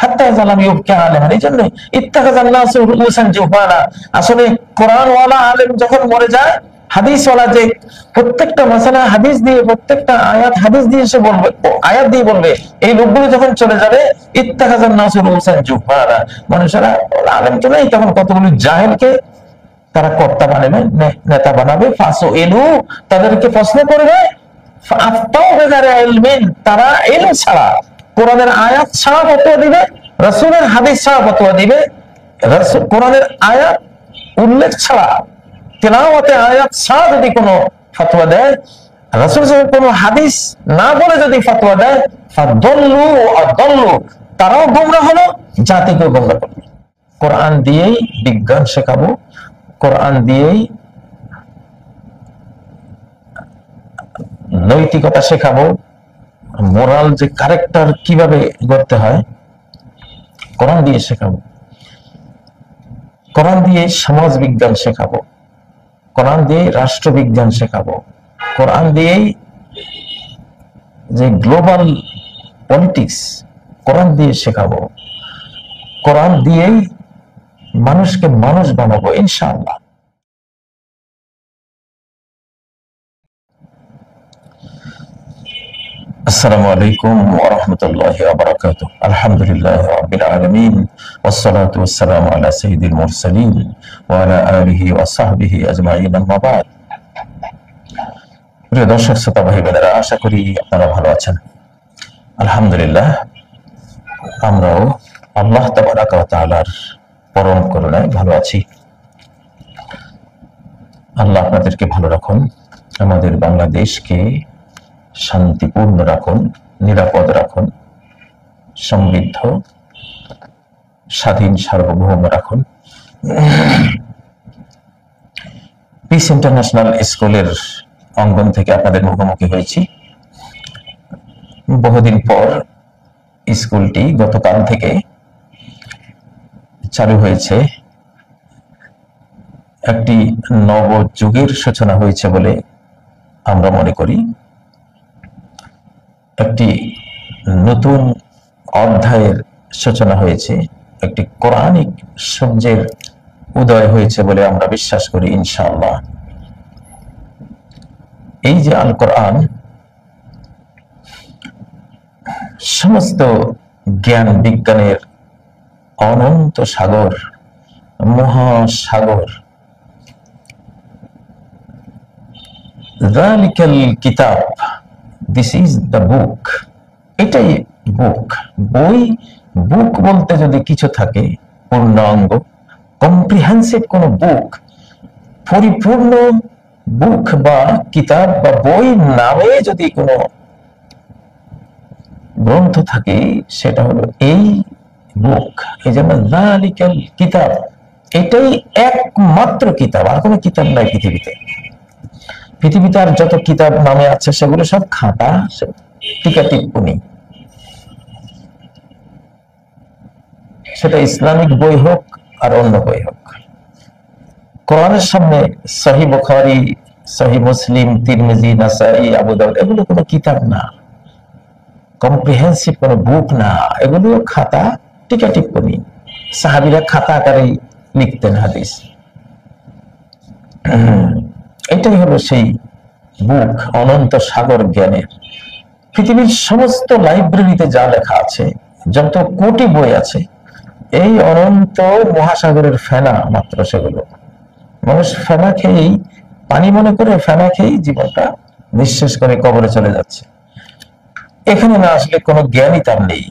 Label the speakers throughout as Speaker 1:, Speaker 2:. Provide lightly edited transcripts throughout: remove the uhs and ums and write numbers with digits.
Speaker 1: হাত্তা জালাম ইউবকা আলেমান। এই জন্য ইত্তাখাযান্নাসু রুউসান জুহালা, আসলে কোরআনওয়ালা আলেম যখন মরে যায়, হাদিসওয়ালা যে প্রত্যেকটা মাসালা হাদিস দিয়ে, প্রত্যেকটা আয়াত হাদিস দিয়ে সে বলবে, আয়াত দিয়ে বলবে, এই লোকগুলো যখন চলে যাবে, ইত্তাখাযান্নাসু রুউসান জুহালা, মানুষেরা আলেম তো নেই, তখন কতগুলো জাহেলকে তারা কর্তা বানাবে, নেতা বানাবে। ফাসু এলু, তাদেরকে প্রশ্ন করবে, তারা এলম ছাড়া, কোরআনের আয়াত ছাড়া ফতোয়া দিবে, রাসূলের হাদিস ছাড়া ফতোয়া দিবে। কোরআনের আয়াত উল্লেখ ছাড়া, তেলাওয়াতে আয়াত ছাড়া যদি কোনো ফতোয়া দেয়, রাসূল সাল্লাল্লাহু কোনো হাদিস না বলে যদি ফতোয়া দেয়, ফাদল্লু আদল্লু, তারাও গোমরাহ হলো, জাতিকে গোমরাহ করবে। কোরআন দিয়েই বিজ্ঞান শেখাবো, কোরআন দিয়েই নৈতিকতা শেখাবো, মোরাল যে ক্যারেক্টার কিভাবে গড়তে হয় কোরআন দিয়ে শেখাবো, কোরআন দিয়ে সমাজ বিজ্ঞান শেখাবো, কোরআন দিয়ে রাষ্ট্রবিজ্ঞান শেখাবো, কোরআন দিয়েই যে গ্লোবাল পলিটিক্স কোরআন দিয়ে শেখাবো, কোরআন দিয়েই মানুষকে মানুষ বানাবো ইনশাআল্লাহ। আসসালামু আলাইকুম ওয়া রাহমাতুল্লাহি ওয়া বারাকাতুহু। আলহামদুলিল্লাহি রাব্বিল আলামিন, ওয়াসসালাতু ওয়াসসালামু আলা সাইয়্যিদিল মুরসালিন ওয়া আলা আলিহি ওয়া সাহবিহি আজমাইন, আম্মা বাদ। প্রিয় দর্শক শ্রোতা ভাই বোনেরা, আশা করি আপনারা ভালো আছেন। আলহামদুলিল্লাহ, আমরাও আল্লাহ তাবারাকা ওয়া তাআলার পরম করুণায় ভালো আছি। আল্লাহ আপনাদেরকে ভালো রাখুন, আমাদের বাংলাদেশকে শান্তিপূর্ণ রাখুন, নিরাপদ রাখুন, সমৃদ্ধ, স্বাধীন, সার্বভৌম রাখুন। পিস ইন্টারন্যাশনাল স্কুলের অঙ্গন থেকে আপনাদের মুখোমুখি হয়েছি। বহুদিন পর স্কুলটি গতকাল থেকে চালু হয়েছে। একটি নবযুগের সূচনা হয়েছে বলে আমরা মনে করি, একটি নতুন অধ্যায়ের সূচনা হয়েছে, একটি কোরআনিক সূর্যের উদয় হয়েছে বলে আমরা বিশ্বাস করি ইনশাআল্লাহ। এই যে আল কোরআন সমস্ত জ্ঞান বিজ্ঞানের অনন্ত সাগর, মহাসাগর, যালিকাল কিতাব, দিস ইজ দ্য বুক, এটাই বুক। বই, বুক বলতে যদি কিছু থাকে, পূর্ণাঙ্গ কম্প্রিহেন্সিভ কোন বুক, পরিপূর্ণ বুক বা কিতাব বা বই নামে যদি কোনো গ্রন্থ থাকে, সেটা হলো এই বুক। এই জন্য যালিকাল কিতাব, এটাই একমাত্র কিতাব, আর কোনো কিতাব নাই পৃথিবীতে। পৃথিবীতে আর যত কিতাব নামে আছে সেগুলো সব খাতা, টিকা টিপ্পনী, সেটা ইসলামিক বই হোক আর অন্য বই হোক। কোরআনের সামনে সহিহ বুখারী, সহিহ মুসলিম, তিরমিজি, নাসাই, আবু দাউদ, এগুলো কোনো কিতাব না, কম্প্রিহেন্সিভ কোনো বুক না, এগুলো খাতা, টিকা টিপ্পনী। সাহাবীরা খাতা আকারে লিখতেন হাদিস। এটাই হলো সেই বুক, অনন্ত সাগর জ্ঞানের। পৃথিবীর সমস্ত লাইব্রেরিতে যা লেখা আছে, যত কোটি বই আছে, এই অনন্ত মহাসাগরের ফেনা মাত্র সেগুলো। মানুষ ফেনা খেয়েই, পানি মনে করে ফেনা খেয়েই জীবনটা নিঃশেষ করে কবরে চলে যাচ্ছে। এখানে না আসলে কোনো জ্ঞানই তার নেই,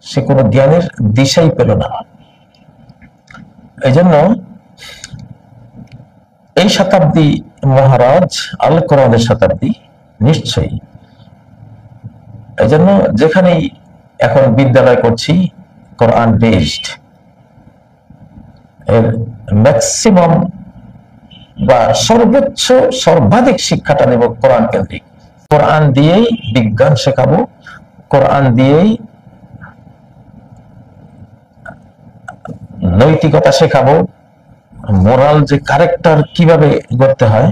Speaker 1: সে কোনো জ্ঞানের দিশাই পেল না। এই জন্য এই শতাব্দী মহারাজ আল কোরআনের শতাব্দী নিশ্চয়ই। এই জন্য যেখানেই এখন বিদ্যালয় করছি কোরআন বেসড, এর ম্যাক্সিমাম বা সর্বোচ্চ সর্বাধিক শিক্ষাটা নেব কোরআন কেন্দ্রিক। কোরআন দিয়েই বিজ্ঞান শেখাবো, কোরআন দিয়েই নৈতিকতা শেখাবো, মোরাল যে ক্যারেক্টার কিভাবে গড়তে হয়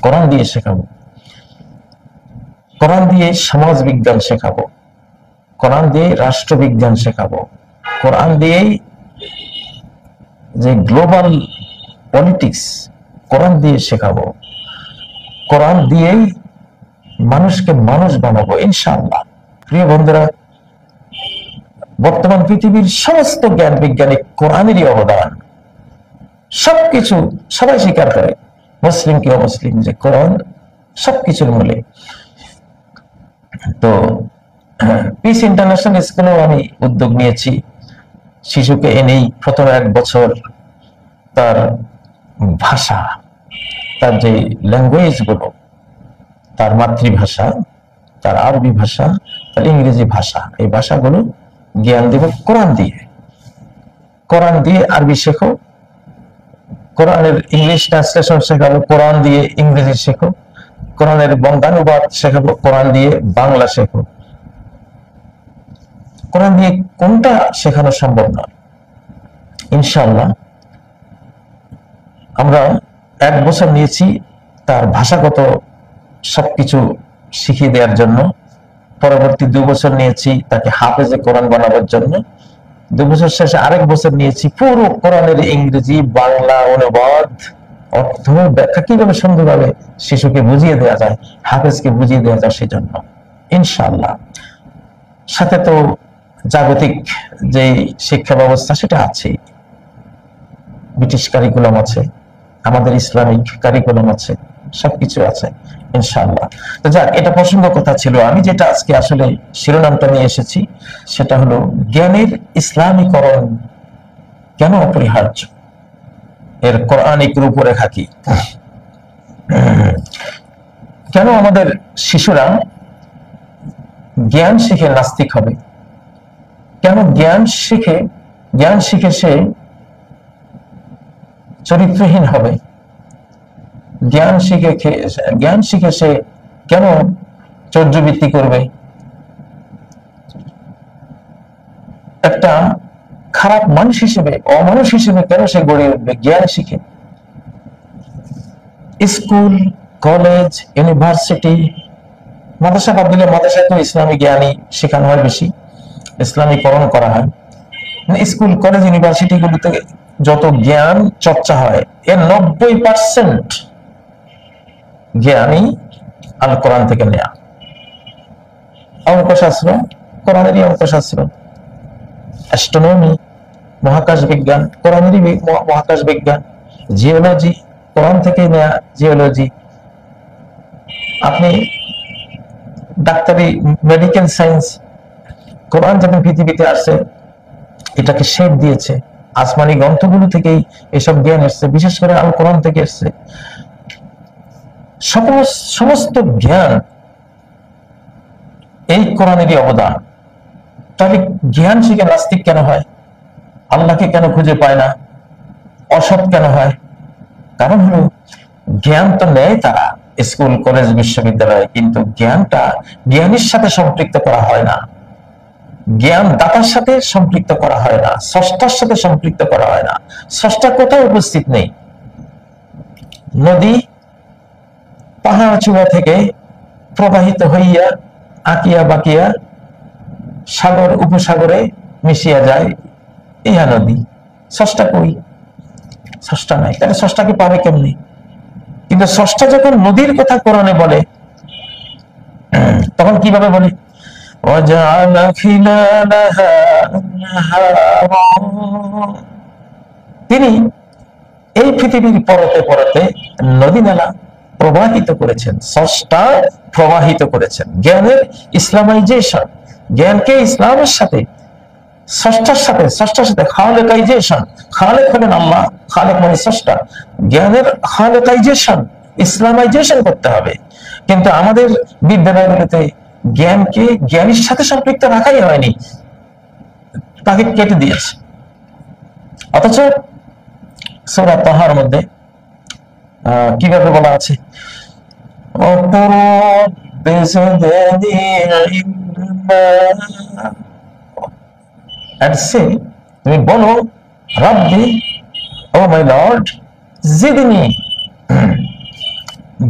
Speaker 1: কোরআন দিয়ে শেখাবো, কোরআন দিয়ে সমাজ বিজ্ঞান শেখাবো, কোরআন দিয়ে রাষ্ট্রবিজ্ঞান শেখাবো, কোরআন দিয়েই যে গ্লোবাল পলিটিক্স কোরআন দিয়ে শেখাবো, কোরআন দিয়েই মানুষকে মানুষ বানাবো ইনশাআল্লাহ। প্রিয় বন্ধুরা, বর্তমান পৃথিবীর সমস্ত জ্ঞান বিজ্ঞানী কোরআনেরই অবদান। সবকিছু সবাই স্বীকার করে, মুসলিম কি অমুসলিম, যে কোরআন সবকিছুর মূলে। তো পিস ইন্টারন্যাশনাল স্কুলেও আমি উদ্যোগ নিয়েছি, শিশুকে এনেই প্রথম 1 বছর তার ভাষা, তার যে ল্যাঙ্গুয়েজ গুলো, তার মাতৃভাষা, তার আরবি ভাষা, তার ইংরেজি ভাষা, এই ভাষাগুলো জ্ঞান দেব কোরআন দিয়ে। কোরআন দিয়ে আরবি শেখো, কোরআনের ইংলিশ ট্রান্সলেশন শেখাবো, কোরআন দিয়ে ইংরেজি শেখো, কোরআনের বঙ্গানুবাদ শেখাবো, কোরআন দিয়ে বাংলা শেখো। কোরআন দিয়ে কোনটা শেখানো সম্ভব নয়। ইনশাআল্লাহ আমরা 1 বছর নিয়েছি তার ভাষাগত সবকিছু শিখিয়ে দেওয়ার জন্য, পরবর্তী 2 বছর নিয়েছি তাকে হাফেজে কোরআন বানাবার জন্য, 2 বছর শেষে আরেক বছর নিয়েছি পুরো কোরআনের ইংরেজি বাংলা অনুবাদ, অর্থ, ব্যাখ্যা কিভাবে সুন্দরভাবে শিশুকে বুঝিয়ে দেওয়া যায়, হাফেজকে বুঝিয়ে দেওয়া যায় সেজন্য ইনশাআল্লাহ। সাথে তো জাগতিক যে শিক্ষা ব্যবস্থা সেটা আছে, ব্রিটিশ কারিকুলাম আছে, আমাদের ইসলামিক কারিকুলাম আছে, সবকিছু আছে ইনশাআল্লাহ। তো যাক, এটা প্রসঙ্গ কথা ছিল। আমি যেটা আজকে আসলে শিরোনামটা নিয়ে এসেছি সেটা হলো জ্ঞানের ইসলামীকরণ কেন অপরিহার্য, এর কোরআনিক রূপরেখা কি। কেন আমাদের শিশুরা জ্ঞান শিখে নাস্তিক হবে, কেন জ্ঞান শিখে সে চরিত্রহীন হবে, জ্ঞান শিখে সে কেন চর্যবৃত্তি করবে, একটা খারাপ মানুষ হিসেবে, অমানুষ হিসেবে কেন সে গড়ে উঠবে জ্ঞান শিখে। স্কুল, কলেজ, ইউনিভার্সিটি, মাদ্রাসা বাদ দিলে মাদ্রাসায় তো ইসলামী জ্ঞানই শেখানো হয়, বেশি ইসলামীকরণ করা হয়। স্কুল, কলেজ, ইউনিভার্সিটি গুলোতে যত জ্ঞান চর্চা হয় এর 90% জ্ঞানই আল কোরআন থেকে নেয়া। অঙ্কশাস্ত্র কোরআনেরই অঙ্কশাস্ত্র, অ্যাস্ট্রোনমি মহাকাশ বিজ্ঞান কোরআনেরই মহাকাশ বিজ্ঞান, জিওলজি কোরআন থেকে নেয়া জিওলজি। আপনি ডাক্তারি, মেডিকেল সায়েন্স, কোরআন যখন পৃথিবীতে আসছে এটাকে শেপ দিয়েছে, আসমানি গ্রন্থগুলো থেকেই এসব জ্ঞান এসছে, বিশেষ করে আল কোরআন থেকে এসছে। সমস্ত জ্ঞান এই কোরআনেরই অবদান। তাহলে জ্ঞান শিখে নাস্তিক কেন হয়, আল্লাহকে কেন খুঁজে পায় না, অসৎ কেন হয়? কারণ হলো জ্ঞান তো নেয় তারা স্কুল, কলেজ, বিশ্ববিদ্যালয়ে, কিন্তু জ্ঞানটা জ্ঞানীর সাথে সম্পৃক্ত করা হয় না, জ্ঞান দাতার সাথে সম্পৃক্ত করা হয় না, স্রষ্টার সাথে সম্পৃক্ত করা হয় না। স্রষ্টা কোথাও উপস্থিত নেই। নদী পাহাড় চূড়া থেকে প্রবাহিত হইয়া আঁকিয়া বাকিয়া সাগর উপসাগরে মিশিয়া যায়, ইহা নদী। স্রষ্টা কই? স্রষ্টা নাই, তাহলে স্রষ্টাকে পাবে কেমনি? কিন্তু স্রষ্টা যখন নদীর কথা কোরআনে বলে তখন কিভাবে বলে? তিনি এই পৃথিবীর পরতে পরতে নদী নালা প্রবাহিত করেছেন, স্রষ্টা প্রবাহিত করেছেন। জ্ঞানের ইসলামাইজেশন, জ্ঞানকে ইসলামের সাথে, স্রষ্টার সাথে খালেকাইজেশন। খালেক হলেন আল্লাহ, খালেক মানে স্রষ্টা। জ্ঞানের খালেকাইজেশন, ইসলামাইজেশন করতে হবে। কিন্তু আমাদের বিদ্যালয়গুলোতে জ্ঞানকে জ্ঞানীর সাথে সম্পৃক্ত রাখাই হয়নি, তাকে কেটে দিয়েছে। অথচ সূরা তাহার মধ্যে কিভাবে বলা আছে? তুমি বলো, রাব্বি, ও মাই লর্ড, জিদনি,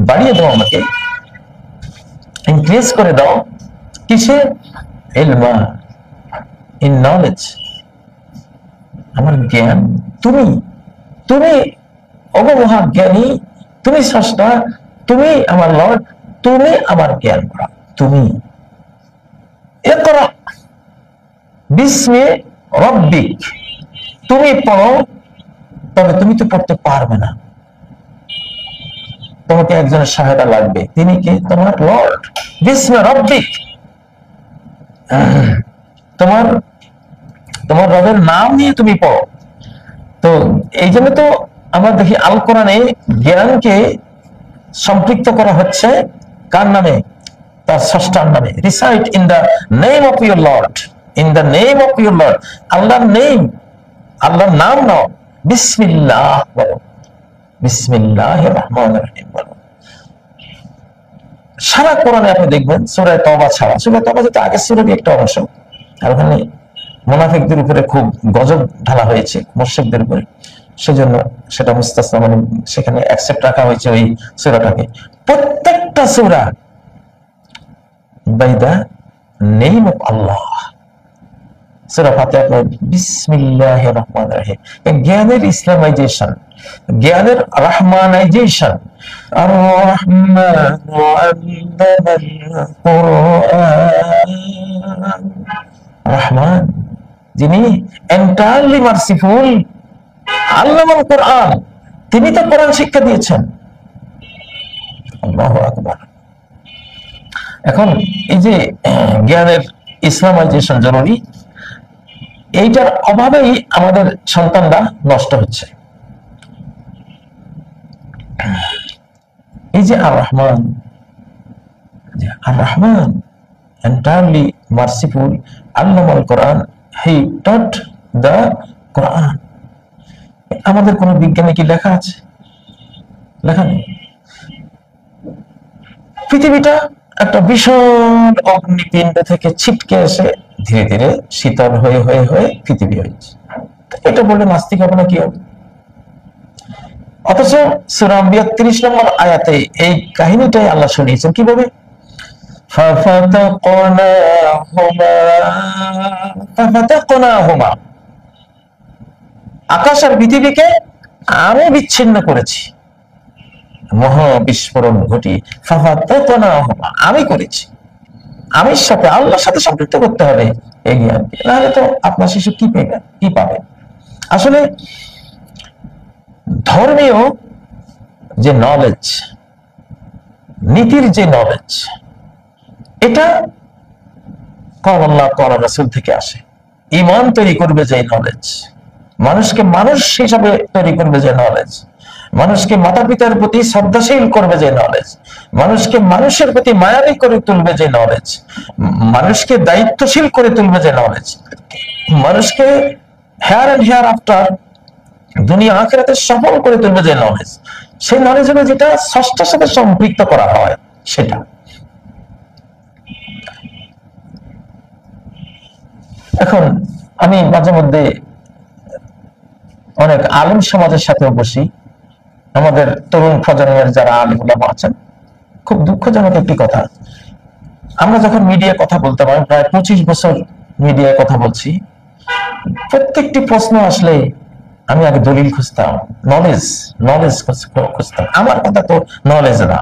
Speaker 1: বাড়িয়ে দাও, আমাকে ইনক্রিজ করে দাও। কিসে? ইলমা, ইন নলেজ, আমার জ্ঞান। তুমি তুমি অগমহা জ্ঞানী, তুমি স্রষ্টা, তুমি আমার লর্ড, তুমি আমার জ্ঞান করা। তুমি ইকরা বিস্মি রব্বিক, তুমি পড়ো, তবে তুমি তো পড়তে পারবে না, তোমাকে একজনের সহায়তা লাগবে। তিনি কি? তোমার লর্ড। বিস্মি রব্বিক, তোমার তোমার রবের নাম নিয়ে তুমি পড়ো। তো এই জন্য তো আমরা দেখি আল কোরআনে জ্ঞানকে সম্পৃক্ত করা হচ্ছে কার নামে? তার স্রষ্টার নামে। Recite in the name of your Lord, in the name of your Lord. আল্লাহর নেম, আল্লাহর নাম নাও, বিসমিল্লাহ বলো, বিসমিল্লাহির রহমানির রহিম বলো। সারা কোরআনে আপনি দেখবেন সূরা তওবা ছাড়া, সূরা তওবা যেটা আগের সূরারই একটা অংশ, আর ওখানে মুনাফিকদের উপরে খুব গজব ঢালা হয়েছে, মুশরিকদের উপরে, সেজন্য সেটা মুস্তাসনা, মানে সেখানে অ্যাকসেপ্ট রাখা হয়েছে ওই সূরাটাকে। প্রত্যেকটা সূরা বাই দ্য নেম অফ আল্লাহ। সূরা ফাতিহা বিসমিল্লাহির রহমানির রহিম, জ্ঞানের ইসলামাইজেশন, জ্ঞানের রহমানাইজেশন। আর রহমানু আল্লামাল কুরআন, রহমান যিনি এন্টায়ারলি মার্সিফুল, আল্লামাল কুরআন, তিনি তো কোরআন শিক্ষা দিয়েছেন। আল্লাহু আকবার। এখন এই যে জ্ঞানের ইসলামাইজেশন জরুরি, এইটার অভাবেই আমাদের সন্তানরা নষ্ট হচ্ছে। এই যে আর রহমান, আর Rahman entirely merciful, আল্লামাল Quran, he taught the Quran। আমাদের কোন বিজ্ঞানে কি লেখা আছে? লেখা নেই। পৃথিবীটা একটা বিশাল অগ্নিপিণ্ড থেকে ছিটকে এসে ধীরে ধীরে শীতল হয়ে হয়ে হয়ে পৃথিবী হয়েছে। এটা বললে নাস্তিক হবে না কি হবে? অথচ সূরা আম্বিয়া ৩০ নম্বর আয়াতে এই কাহিনীটাই আল্লাহ শুনিয়েছেন কিভাবে? আকাশ আর পৃথিবীকে আমি বিচ্ছিন্ন করেছি, মহা বিস্ফোরণ ঘটিয়ে আমি করেছি। আমির সাথে, আল্লাহর সাথে সম্পৃক্ত করতে হবে এই জ্ঞান, নাহলে তো আপনার শিশু কি পেবে, কি পাবে? আসলে ধর্মীয় যে নলেজ, নীতির যে নলেজ, এটা কোরআন আল্লাহ কোরআন রাসূল থেকে আসে। ঈমান তৈরি করবে যে নলেজ, মানুষকে মানুষ হিসাবে তৈরি করবে যে নলেজ, মানুষকে মাতা পিতার প্রতি শ্রদ্ধাশীল করবে যে নলেজ, মানুষকে মানুষের প্রতি মায়াবী করে তুলবে যে নলেজ, মানুষকে দায়িত্বশীল করে তুলবে যে নলেজ, মানুষকে হেয়ার এন্ড হেয়ার আফটার দুনিয়া আখিরাতে সফল করে তুলবে যে নলেজ, সেই নলেজ হলো যেটা স্রষ্টার সাথে সম্পৃক্ত করা হয় সেটা। এখন আমি মাঝে মধ্যে অনেক আলেম সমাজের সাথেও বসি, আমাদের তরুণ প্রজন্মের যারা আলেম ওলামা আছেন। খুব দুঃখজনক একটি কথা, আমরা যখন মিডিয়ায় কথা বলতে পারি, প্রায় 25 বছর মিডিয়ায় কথা বলছি, প্রত্যেকটি প্রশ্ন আসলে আমি আগে দলিল খুঁজতাম, নলেজ খুঁজতাম। আমার কথা তো নলেজ না।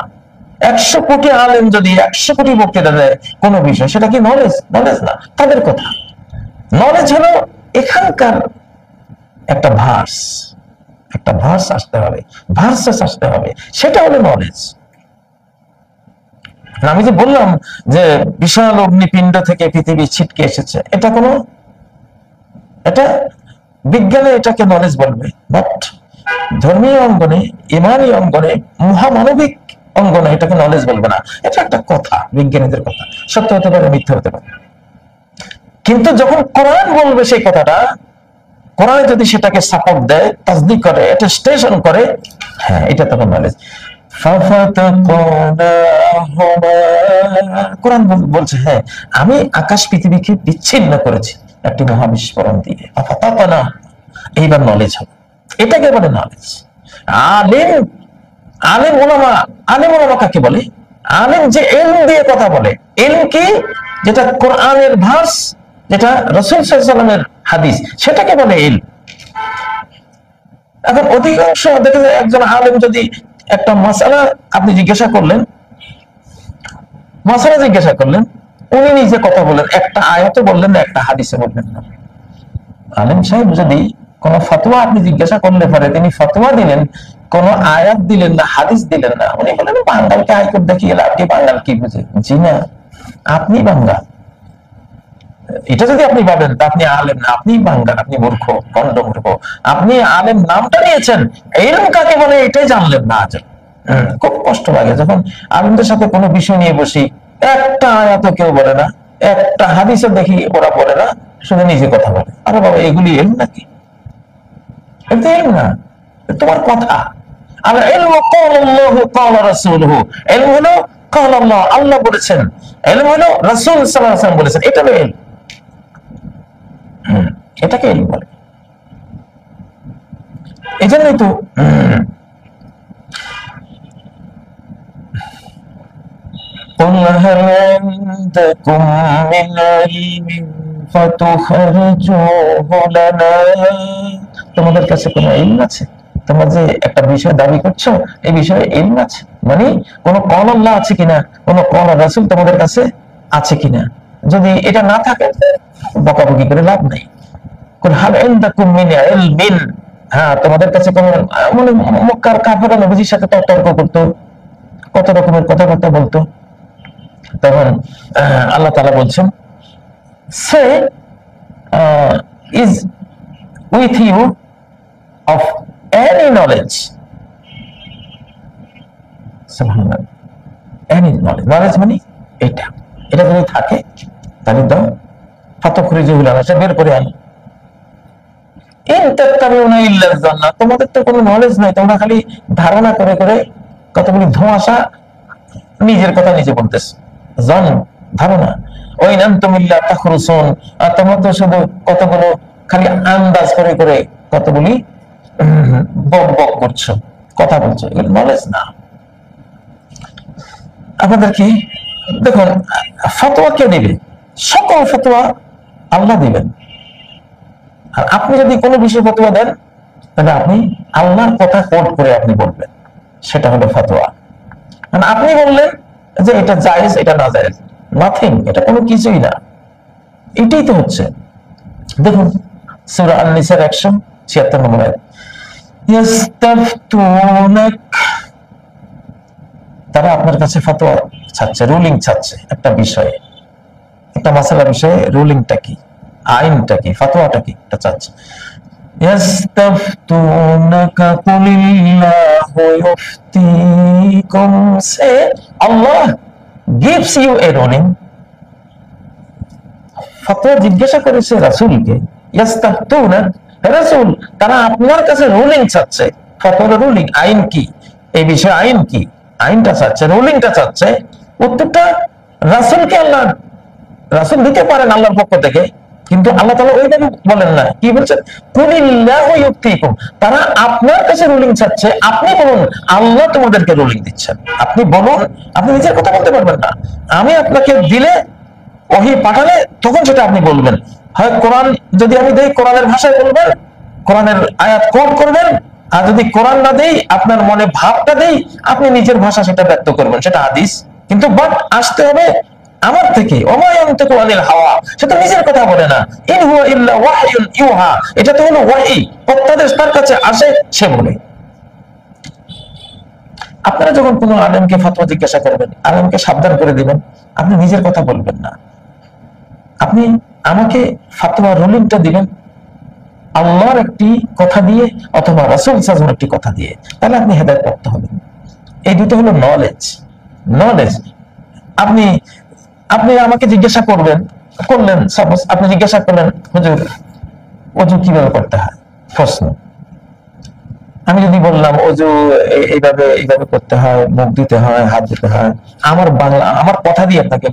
Speaker 1: 100 কোটি আলেম যদি 100 কোটি বক্তৃতা দেয় কোন বিষয়, সেটা কি নলেজ? নলেজ না, তাদের কথা। নলেজ হলো এখানকার একটা ভার্স আসতে হবে, ভার্সেস আসতে হবে, সেটা হলো নলেজ। আমি যে বললাম যে বিশাল অগ্নিপিণ্ড থেকে পৃথিবী ছিটকে এসেছে, এটা বিজ্ঞানে এটাকে নলেজ বলবে, বাট ধর্মীয় অঙ্গনে, ইমানি অঙ্গনে, মহামানবিক অঙ্গনে এটাকে নলেজ বলবে না। এটা একটা কথা, বিজ্ঞানীদের কথা, সত্য হতে পারে, মিথ্যা হতে পারে। কিন্তু যখন কোরআন বলবে সেই কথাটা, কোরআন যদি সেটাকে সাপোর্ট দেয়, তাসদিক করে, এটা স্টেশন করে, হ্যাঁ, এটা তখন নলেজ। কোরআন বলছে, হ্যাঁ, আমি আকাশ পৃথিবীকে বিচ্ছিন্ন করেছি একটি মহাবিস্ফোরণ দিয়ে। এইবার নলেজ হবে, এটাকে বলে নলেজ। আলেম ওলামা কাকে বলে? আলেম যে ইলম দিয়ে কথা বলে। ইলম কি? যেটা কোরআনের ভার্স যেটা রাসূল সাল্লাল্লাহু আলাইহি ওয়াসাল্লামের হাদিস, সেটাকে বলে ইলম। এখন অধিকাংশ দেখা যায় একজন আলেম যদি একটা মাসালা আপনি জিজ্ঞাসা করলেন, উনি নিজে কথা বললেন, একটা আয়াতে বললেন না, একটা হাদিসে বললেন না। আলেম সাহেব যদি কোন ফতোয়া আপনি জিজ্ঞাসা করলে পারে, তিনি ফতোয়া দিলেন, কোন আয়াত দিলেন না, হাদিস দিলেন না, উনি বলেন বাঙালকে হাইকোর্ট দেখিয়ে লাভ কি, বাঙাল কি বুঝে? জি না, আপনি বাঙাল। এটা যদি আপনি ভাবেন তা আপনি আলেম না, আপনি বাঙাল, আপনি মূর্খ, গন্ড মূর্খ। আপনি আলেম নামটা নিয়েছেন, এরকম কাকে বলে এটাই জানলেন না। আজ খুব কষ্ট লাগে যখন আলেমদের সাথে কোনো বিষয় নিয়ে বসি, একটা আয়াত কেউ বলে না, একটা হাদিসও দেখি ওরা বলে না, শুধু নিজে কথা বলে। আরে বাবা, এগুলি এলম নাকি? এটা এলম না, তোমার কথা। আর ইলমু কাওলুল্লাহু কাওলা রাসূলুহু, ইলম হলো কাওলা আল্লাহ, আল্লাহ বলেছেন, ইলম হলো রাসূল সাল্লাল্লাহু আলাইহি ওয়াসাল্লাম বলেছেন, এটা হলো ইলম। এটাকে ইলম বলে। এজন্যই তো قل هل عندكم من علم فتخرجوه لنا, তোমাদের কাছে কোনো ইলম আছে? তোমরা যে একটা বিষয় দাবি করছো, এই বিষয়ে ইলম আছে মানে কোন কওল আল্লাহ আছে কিনা, কোন কওল রাসূল তোমাদের কাছে আছে কিনা? যদি এটা না থাকে বকাবকি করে লাভ নাই। কুল হাল ইনদাকুম মিন ইলমিন, হ্যাঁ তোমাদের কাছে কোন, মানে মক্কার কাফেররা নবীজির সাথে তর্ক করতো, কত রকমের কথাবার্তা বলতো। তখন আল্লাহ তাআলা বলছেন, সে is with you of any knowledge, সুবহানাল্লাহ, any knowledge মানে এটা যদি থাকে তাহলে দাও, ফাতাখরিজুহু লানা, সে বের করে আনো। ইন তাত্তাবিউনা ইল্লা যান্নাহ, তোমাদের তো কোনো নলেজ নাই, তোমরা খালি ধারণা করে করে কতগুলি ধোঁয়াশা নিজের কথা নিজে বলতেছে, জন ধারণা। ওই নানতুম ইল্লা তাখরুসুন, আর তোমরা তো শুধু কতগুলো খালি আন্দাজ করে করে কতগুলি বক বক করছো, কথা বলছো, এগুলো নলেজ না। আপনাদের কি দেখুন, ফতোয়া কে দিবে? সকল ফতোয়া আল্লাহ দিবেন। আর আপনি যদি কোনো বিষয়ে ফতোয়া দেন, তাহলে আপনি আল্লাহর কথা কোট করে আপনি বলবেন, সেটা হলো ফতোয়া। মানে আপনি বললেন যে এটা জায়েজ, এটা না জায়েজ, নাথিং, এটা কোনো কিছুই না। এটাই তো হচ্ছে। দেখুন সূরা আন-নিসার 176 নম্বর আয়াত, ইস্তাফতুনাক, তারা আপনার কাছে ফতোয়া চাচ্ছে, রুলিং চাচ্ছে একটা বিষয়ে, একটা মাসালা বিষয়ে রুলিংটা কি, আইনটা কি, ফতোয়াটা কি, এটা চাচ্ছে। ইস্তাফতুনাকা কুলিল্লাহু ইফতিকুম, সে আল্লাহ gives you a ruling, ফতোয়া জিজ্ঞাসা করেছে রাসূলকে, ইস্তাফতুনা, রাসূল তারা আপনার কাছে রুলিং চাচ্ছে, ফতোয়ার রুলিং, আইন কি, এই বিষয়ে আইন কি, আইনটা চাচ্ছে, রুলিংটা চাচ্ছে। উত্তরটা রাসূলকে আল্লাহ, রাসূল দিতে পারেন আল্লাহর পক্ষ থেকে, কিন্তু আল্লাহ তাআলা ওইভাবে বলেন না। কি বলছেন? কুলিল্লাহু ইফতিকুম, তারা আপনার কাছে রুলিং চাচ্ছে, আপনি বলুন আল্লাহ তোমাদেরকে রুলিং দিচ্ছেন। আপনি বলুন, আপনি নিজের কথা বলতে পারবেন না। আমি আপনাকে দিলে, ওহী পাঠালে, তখন সেটা আপনি বলবেন। হয় কোরআন যদি আমি দেই, কোরআনের ভাষায় বলবেন, কোরআনের আয়াত কোট করবেন। আর যদি কোরআন না দেই, আপনার মনে ভাবটা দেই, আপনি নিজের ভাষা সেটা ব্যক্ত করবেন, সেটা হাদিস। কিন্তু বাট আসতে হবে আমার থেকে, ওমায়ান্তিকু আনিল হাওয়া, সেটা নিজের কথা বলে না। ইন হুয়া ইল্লা ওয়াহয়ুন ইউহা, এটা তো হলো ওয়াহী, প্রত্যাদেশ তার কাছে আসে, সে বলে। আপনারা যখন কোনো আলেমকে ফতোয়া জিজ্ঞাসা করবেন, আলেমকে সাবধান করে দিবেন, আপনি নিজের কথা বলবেন না। আপনি আমাকে ফতোয়া রুলিংটা দিবেন আল্লাহর একটি কথা দিয়ে অথবা রাসূল সাল্লাল্লাহু আলাইহি ওয়াসাল্লামের একটি কথা দিয়ে, তাহলে আপনি হেদায়েত প্রাপ্ত হবেন। এই দুটো হলো নলেজ। আপনি আমাকে জিজ্ঞাসা করলেন, সাপোজ আপনি জিজ্ঞাসা করলেন, হুজুর ওযু কিভাবে করতে হয়, প্রশ্ন। আমি যদি বললাম ওযু এইভাবে করতে হয়, মুখ দিতে হয়, হাত দিতে হয়, আমার বাংলা, আমার কথা দিয়ে আপনাকে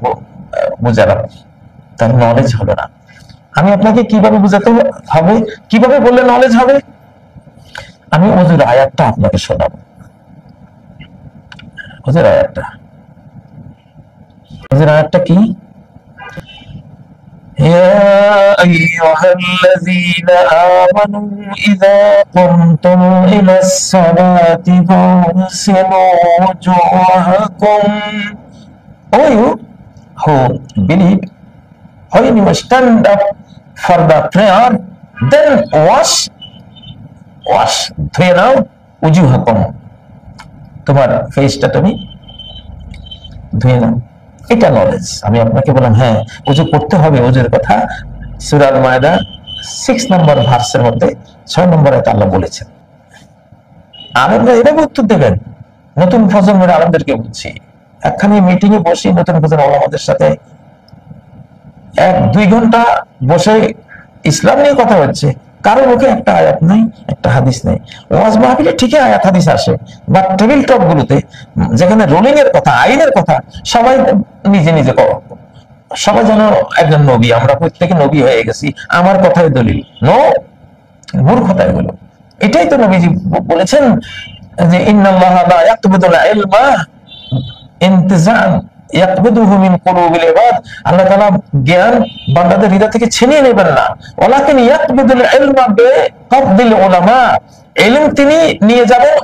Speaker 1: বুঝালাম, তার নলেজ হলো না। আমি আপনাকে কিভাবে বুঝাতে হবে, কিভাবে বললে নলেজ হবে? আমি ওযুর আয়াতটা আপনাকে শোনাবো। ওযুর আয়াতটা কি? يا أيها الذين آمنوا إذا قمتم إلى الصلاة فاغسلوا وجوهكم. Oh, you who believe, when you stand up for the prayer, then wash, ধুয়ে নাও উজুহাকুম, তোমার ফেসটা তুমি ধুয়ে নাও। এটা নলেজ। আমি আপনাকে বললাম হ্যাঁ উজু করতে হবে, উজুর কথা সূরা আল মায়দা 6 নম্বর ভার্সের মধ্যে 6 নম্বরে আল্লাহ বলেছেন। আলেমরা এভাবে উত্তর দেবেন। নতুন প্রজন্মের আলেমদেরকে বলছি, একখানি মিটিং এ বসে নতুন প্রজন্মের ওলামাদের সাথে 1-2 ঘন্টা বসে ইসলাম নিয়ে কথা হচ্ছে, কারো মুখে একটা আয়াত নাই, একটা হাদিস নেই। ওয়াজ মাহফিলে ঠিকই আয়াত হাদিস আসে, বা টেবিল টক গুলোতে যেখানে রুলিং এর কথা, আইনের কথা, সবাই নিজে নিজে সবাই যেন একজন নবী, আমরা প্রত্যেকে নবী হয়ে গেছি, আমার কথাই দলিল। নো, মূর্খতা এগুলো। এটাই তো নবীজি বলেছেন যে ইন্নাল্লাহা লা ইয়াকবিদুল ইলমা ইনতিজান ইয়াকবিদুহু মিন কুলুবিল ইবাদ। আল্লাহ তাআলা জ্ঞান বান্দাদের হৃদয় থেকে ছিনিয়ে নেবেন না, ওয়ালাকিন ইয়াকবিদুল ইলমা বিকবদিল উলামা। ইলম তিনি নিয়ে যাবেন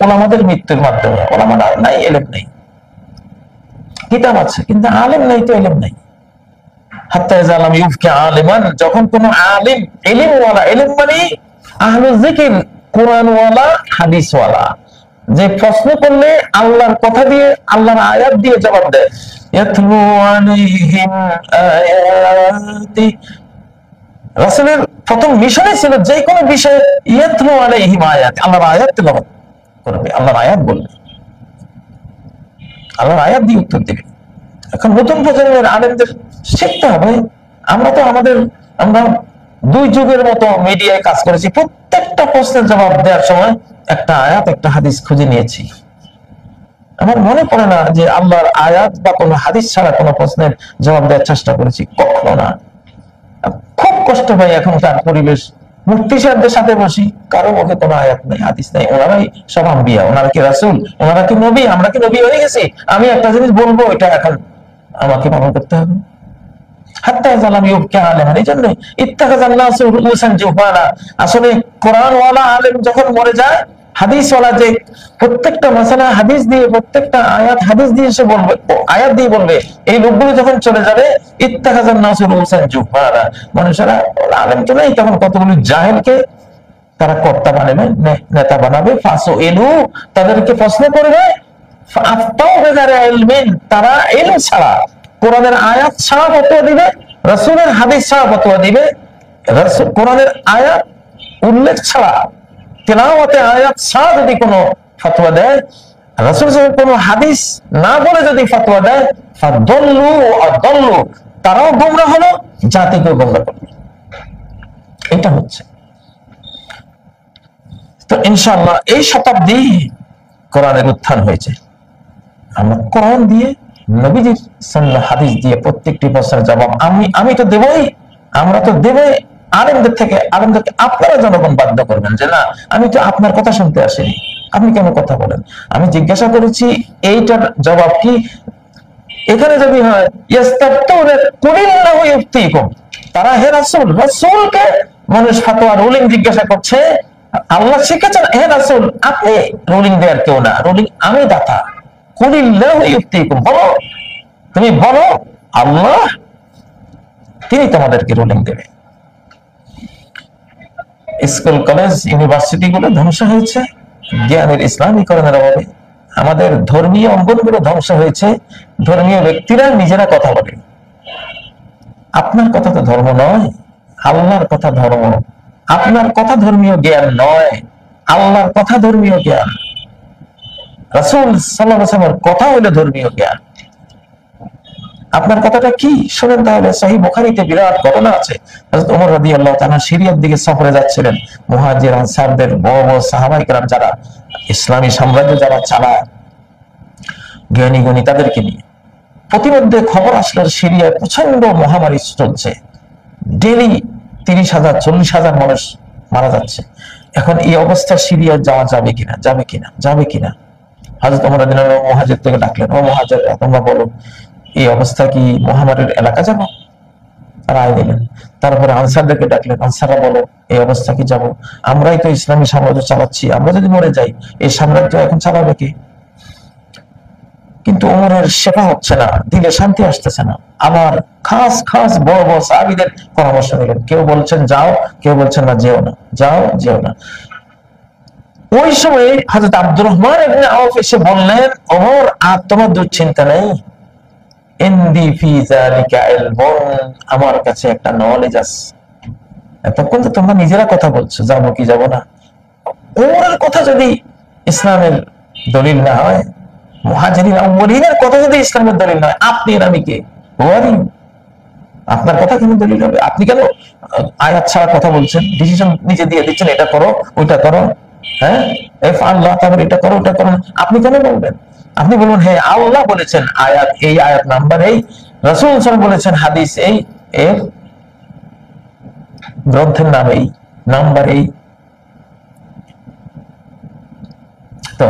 Speaker 1: উলামাদের মৃত্যুর মাধ্যমে। উলামা নাই, ইলম নেই, কিতাব আছে কিন্তু আলেম নাই, তো ইলম নাই। হাত্তা ইযা লাম ইউফকা আলিমান, যখন কোন আলিম ইলমওয়ালা, ইলম মানে আহলুল যিকির, কোরআনওয়ালা, হাদিসওয়ালা, যে প্রশ্ন করলে আল্লাহর কথা দিয়ে, আল্লাহর আয়াত দিয়ে জবাব দেয়। ইয়াতলু আলাইহিম আয়াতি, রাসূলের প্রথম মিশনে ছিল যে কোনো বিষয়ে ইয়াতলু আলাইহিম আয়াত, আল্লাহর আয়াত তেলাওয়াত করবে, আল্লাহর আয়াত বলবে, আল্লাহর আয়াত দিয়ে উত্তর দেবে। এখন নতুন প্রজন্মের আলেমদের শিখতে হবে। আমরা 2 যুগের মতো মিডিয়ায় কাজ করেছি, প্রত্যেকটা প্রশ্নের জবাব দেওয়ার সময় একটা আয়াত, একটা হাদিস খুঁজে নিয়েছি। আমার মনে পড়ে না যে আল্লাহর আয়াত বা কোনো হাদিস ছাড়া কোনো প্রশ্নের জবাব দেওয়ার চেষ্টা করেছি, কখনো না। খুব কষ্ট পাই এখনকার পরিবেশ। মুফতি সাহেবদের সাথে বসি, কারো মুখে কোনো আয়াত নেই, হাদিস নেই। ওনারাই সব আম্বিয়া, ওনারা কি রাসূল, ওনারা কি নবী, আমরা কি নবী হয়ে গেছি? আমি একটা জিনিস বলবো, এটা এখন আমাকে পালন করতে হবে। হাত্তা জালাম ইউবকা আলেমান, এই জন্য ইত্তাখাযান নাসু রুউসান জুহালা। আসলে কোরআনওয়ালা আলেম যখন মরে যায়, হাদিসওয়ালা যে প্রত্যেকটা মাসালা হাদিস দিয়ে, প্রত্যেকটা আয়াত হাদিস দিয়ে সে বলবে, আয়াত দিয়ে বলবে, এই লোকগুলো যখন চলে যাবে, ইত্তাখাযান নাসু রুউসান জুহালা, মানুষেরা আলেম তো নেই, তখন কতগুলো জাহেলকে তারা কর্তা বানাবে, নেতা বানাবে। ফাসু ইলু, তাদেরকে প্রশ্ন করবে, ফাআফতাউ বিগাইরি ইলমিন, তারা ইলম ছাড়া, কোরআনের আয়াত ছাড়া ফতোয়া দিবে, রাসূলের হাদিস ছাড়া ফতোয়া দিবে। কোরআনের আয়াত উল্লেখ ছাড়া, তেলাওয়াতে আয়াত ছাড়া যদি কোনো ফতোয়া দেয়, রাসূল সাল্লাল্লাহু আলাইহি ওয়াসাল্লাম কোনো হাদিস না বলে যদি ফতোয়া দেয়, ফাদল্লু আদল্লু, তারাও গোমরাহ হলো, জাতিকেও গোমরাহ করবে। এটা হচ্ছে তো। ইনশাআল্লাহ এই শতাব্দী কোরআনের উত্থান হয়েছে। আমরা কোরআন দিয়ে, নবীজির সুন্নাহ হাদিস দিয়ে প্রত্যেকটি প্রশ্নের জবাব আমি তো দেবই, আমরা তো দেবই। আলেমদেরকে আপনারা জনগণ বাধ্য করবেন যে না, আমি তো আপনার কথা শুনতে আসিনি, আপনি কেন কথা বলেন। আমি জিজ্ঞাসা করেছি, এইটার জবাব কি? এখানে যদি হয় ইস্তাফতুনা কুলিল্লাহু ইফতিকুম, তারা হে রাসূল, রাসূলকে মানুষ ফতোয়া রুলিং জিজ্ঞাসা করছে। আল্লাহ শিখেছেন, হে রাসূল আপনি রুলিং দেওয়ার কেউ না, রুলিং আমি দাতা। কুলিল্লাহু ইফতিকুম, বলো, তুমি বলো, আল্লাহ তিনি তোমাদেরকে রুলিং দেবে। স্কুল, কলেজ, ইউনিভার্সিটি গুলো ধ্বংস হয়েছে জ্ঞানের ইসলামীকরণের অভাবে। আমাদের ধর্মীয় অঙ্গনগুলো ধ্বংস হয়েছে, ধর্মীয় ব্যক্তিরা নিজেরা কথা বলে। আপনার কথা তো ধর্ম নয়, আল্লাহর কথা ধর্ম। আপনার কথা ধর্মীয় জ্ঞান নয়, আল্লাহর কথা ধর্মীয় জ্ঞান। রাসূল সাল্লাল্লাহু আলাইহি ওয়াসাল্লামের কথা হলো ধর্মীয় জ্ঞান। আপনার কথাটা কি শুনেন তাহলে। সহিহ বুখারীতে বিরাট ঘটনা আছে। হযরত ওমর রাদিয়াল্লাহু তাআলা সিরিয়ার দিকে সফরে যাচ্ছিলেন, মুহাজির আনসারদের বড় বড় সাহাবায়ে কেরাম যারা ইসলামী সাম্রাজ্য যারা চালায়, জ্ঞানী গুণী, তাদেরকে নিয়ে। প্রতিমধ্যে খবর আসলো সিরিয়ায় প্রচন্ড মহামারী চলছে, ডেইলি 30,000 40,000 মানুষ মারা যাচ্ছে। এখন এই অবস্থা সিরিয়া যাওয়া যাবে কিনা। হযরত ওমর রাদিয়াল্লাহু মুহাজির থেকে ডাকলেন, ও মুহাজিররা তোমরা বলো, এই অবস্থা কি মহামারীর এলাকা যাব? রায় দিলেন। তারপরে আনসারদেরকে ডাকলেন, আনসাররা বলো এই অবস্থা কি যাব? আমরাই তো ইসলামী সাম্রাজ্য চালাচ্ছি, আমরা যদি মরে যাই এই সাম্রাজ্য এখন চালাবে কি? কিন্তু ওমরের সেবা হচ্ছে না, দিলে শান্তি আসতেছে না। আবার খাস খাস বড় বড় সাহাবীদের পরামর্শ নিলেন, কেউ বলছেন যাও, কেউ বলছেন না যেও না, যাও যেও না। ওই সময় হযরত আব্দুর রহমান ইবনে আওফ এসে বললেন, ওমর আর তোমার দুশ্চিন্তা নেই, ইনদি ফি যালিকা ইলমুন, আমার কাছে একটা নলেজ আছে। এতক্ষণ তো তোমরা নিজেরা কথা বলছো যাবো কি যাব না, ওমরের কথা যদি ইসলামের দলিল না হয়, মুহাজিরিন আউয়ালিনের কথা যদি ইসলামের দলিল না হয়, আপনি আর আমি কে? আপনার কথা কেন দলিল হবে? আপনি কেন আয়াত ছাড়া কথা বলছেন, ডিসিশন নিজে দিয়ে দিচ্ছেন, এটা করো ওইটা করো, হ্যাঁ এফ আল্লাহ, তারপর এটা করো ওটা করো, আপনি কেন বলবেন? আপনি বলবেন হ্যাঁ আল্লাহ বলেছেন আয়াত এই, আয়াত নাম্বার এই, রাসূল সাল্লাল্লাহু আলাইহি ওয়াসাল্লাম বলেছেন হাদিস এই, এর গ্রন্থের নাম এই, নাম্বার এই। তো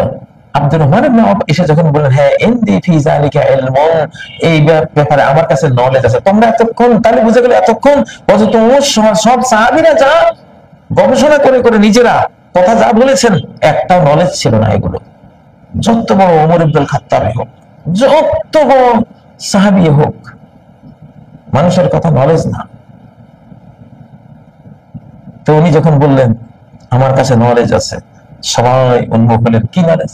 Speaker 1: আব্দুর রহমান ইবনে আওফ এসে যখন বললেন হ্যাঁ ইনদি ফি যালিকা ইলমুন, এই ব্যাপারে আমার কাছে নলেজ আছে, তোমরা এতক্ষণ তাহলে বুঝে গেলে এতক্ষণ হযরত ওমর সব সাহাবীরা যা গবেষণা করে করে নিজেরা কথা যা বলেছেন, একটাও নলেজ ছিল না এগুলো। যত বড় ওমর ইবনুল খাত্তাব হোক, যত বড় সাহাবী হোক, মানুষের কথা নলেজ না। তো উনি যখন বললেন আমার কাছে নলেজ আছে, সবাই উন্মুখ হলেন, কি নলেজ?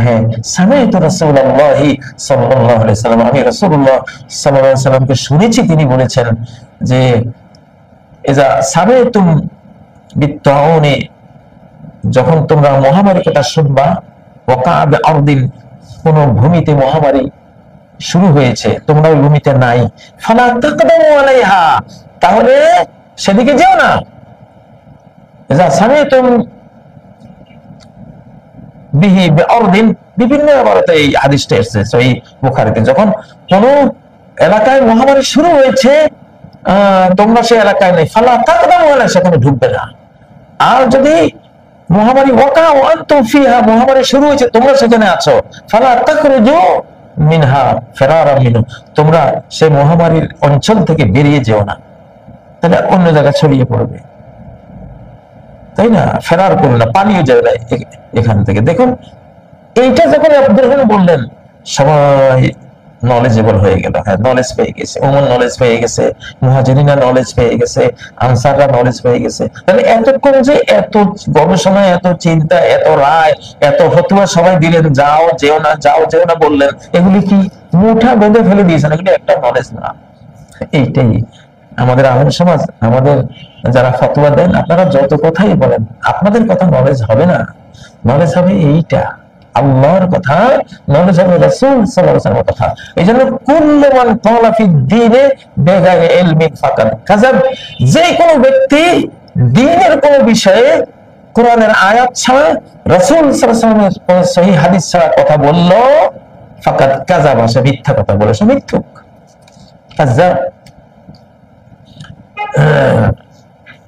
Speaker 1: হ্যাঁ সামি'তু রাসূলুল্লাহি সাল্লাল্লাহু আলাইহি ওয়াসাল্লাম, আমি রাসূলুল্লাহ সাল্লাল্লাহু আলাইহি ওয়াসাল্লামকে শুনেছি তিনি বলেছেন যে ইজা সামি'তুম বিত্তাউনি, যখন তোমরা মহামারীর কথা শুনবা, ওয়াকা বিআরদিন, কোন ভূমিতে মহামারী শুরু হয়েছে, তোমরা ওই ভূমিতে নাই, ফালা তাকদামু আলাইহা, তাহলে সেদিকে যেও না। ইজা সামি'তুম বিহি বিআরদিন, বিভিন্ন ইবারতে এই হাদিসটা এসেছে সহিহ বুখারীতে, যখন কোন এলাকায় মহামারী শুরু হয়েছে তোমরা সেই এলাকায় নেই, ফালা তাকদামু আলাইহা, সেখানে ঢুকবে না। আর যদি মহামারী ওয়াকা ওয়া আনতুম ফিহা, মহামারী শুরু হয়েছে তোমরা সেখানে আছো, ফালা তাখরুজু মিনহা ফিরারা মিনহু, তোমরা সেই মহামারীর অঞ্চল থেকে বেরিয়ে যেও না, তাহলে অন্য জায়গায় ছড়িয়ে পড়বে, তাই না? ফেরার করবে না, পালিয়ে যাবে না এখান থেকে। দেখুন এইটা যখন আব্দুর রহমান বললেন, সবাই নলেজেবল হয়ে গেল, হ্যাঁ নলেজ পেয়ে গেছে, ওমর নলেজ পেয়ে গেছে, মুহাজিরিনরা নলেজ পেয়ে গেছে, আনসাররা নলেজ পেয়ে গেছে। তাহলে এতক্ষণ যে এত গবেষণা, এত চিন্তা, এত রায়, এত ফতোয়া সবাই দিলেন, যাও যেও না, যাও যেও না বললেন, এগুলি কি মুঠা বেঁধে ফেলে দিয়েছেন? এগুলি একটা নলেজ না। এইটাই আমাদের আলেম সমাজ, আমাদের যারা ফতোয়া দেন, আপনারা যত কথাই বলেন, আপনাদের কথা নলেজ হবে না, নলেজ হবে এইটা আল্লাহর কথা, নলেজ হবে রাসূল সাল্লাল্লাহু আলাইহি ওয়াসাল্লামের কথা। এইজন্য কুল্লু মান ক্বালা ফিদ-দীনে বিগাইরি ইলমিন ফাকাদ কাযাব, যে কোনো ব্যক্তি দ্বীনের কোনো বিষয়ে কোরআনের আয়াত ছাড়া, রাসূল সাল্লাল্লাহু আলাইহি ওয়াসাল্লামের কোন সহিহ হাদিস ছাড়া কথা বলল, ফাকাদ কাযাব, সে মিথ্যা কথা বলেছে, মিথ্যুক, কাযাব।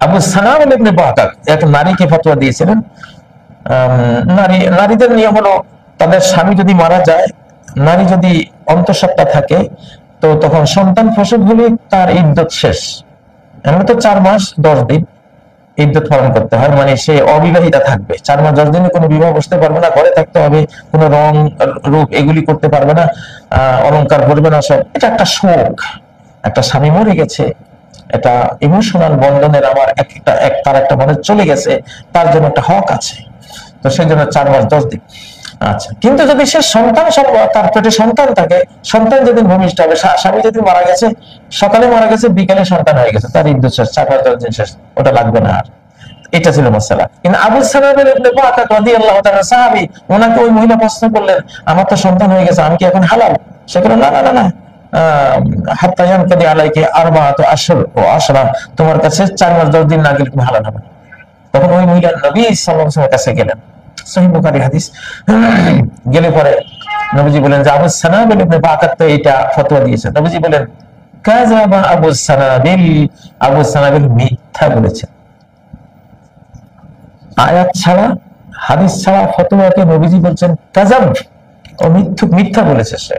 Speaker 1: আবু সালাম ইবনে বাকাক এক নারীকে ফতোয়া দিয়েছিলেন, নারীদের নিয়ম হলো তাদের স্বামী যদি মারা যায়, নারী যদি অন্তঃসত্ত্বা থাকে, তো তখন সন্তান প্রসব হলে তার ইদ্যত শেষ। এমন তো 4 মাস 10 দিন ইদ্যত পালন করতে হয়, মানে সে অবিবাহিতা থাকবে 4 মাস 10 দিনে, কোনো বিবাহ বসতে পারবে না, ঘরে থাকতে হবে, কোনো রং রূপ এগুলি করতে পারবে না, অলংকার পরবে না, সব। এটা একটা শোক, একটা স্বামী মরে গেছে, এটা ইমোশনাল বন্ধনের আমার তার একটা মনে চলে গেছে, তার জন্য একটা হক আছে, তো সেই জন্য 4 মাস 10 দিন। আচ্ছা, কিন্তু যদি সে সন্তান, তার পেটে সন্তান থাকে, সন্তান যেদিন ভূমিষ্ঠ হবে, স্বামী যেদিন মারা গেছে, সকালে মারা গেছে, বিকালে সন্তান হয়ে গেছে, তার ইদ্যত শেষ, 4 মাস 10 দিন শেষ, ওটা লাগবে না আর। এটা ছিল মাসআলা। কিন্তু আবু সালাম ইবনে বাকাক রাদিয়াল্লাহু তাআলা সাহাবী, ওনাকে ওই মহিলা প্রশ্ন করলেন, আমার তো সন্তান হয়ে গেছে, আমি কি এখন হালাল? সে বলল না না না, হাত্তা ইয়ানকাদি আলাইকি আরবাআতু আশহুর ওয়া আশরা, তোমার কাছে 4 মাস 10 দিন না গেলে তুমি হালাল হবে। তখন ওই মহিলা নবী সাল্লাল্লাহু আলাইহি ওয়াসাল্লামের কাছে গেলেন, সহিহ বুখারী হাদিস। গেলে পরে নবীজি বলেন যে আবু সানাবিল ইবনে বাকাক তো এটা ফতোয়া দিয়েছে। নবীজি বলেন কাযাবা আবু সানাবিল, আবু সানাবিল মিথ্যা বলেছে। আয়াত ছাড়া, হাদিস ছাড়া ফতোয়াকে নবীজি বলছেন কাযাব, ও মিথ্যা বলেছে সে।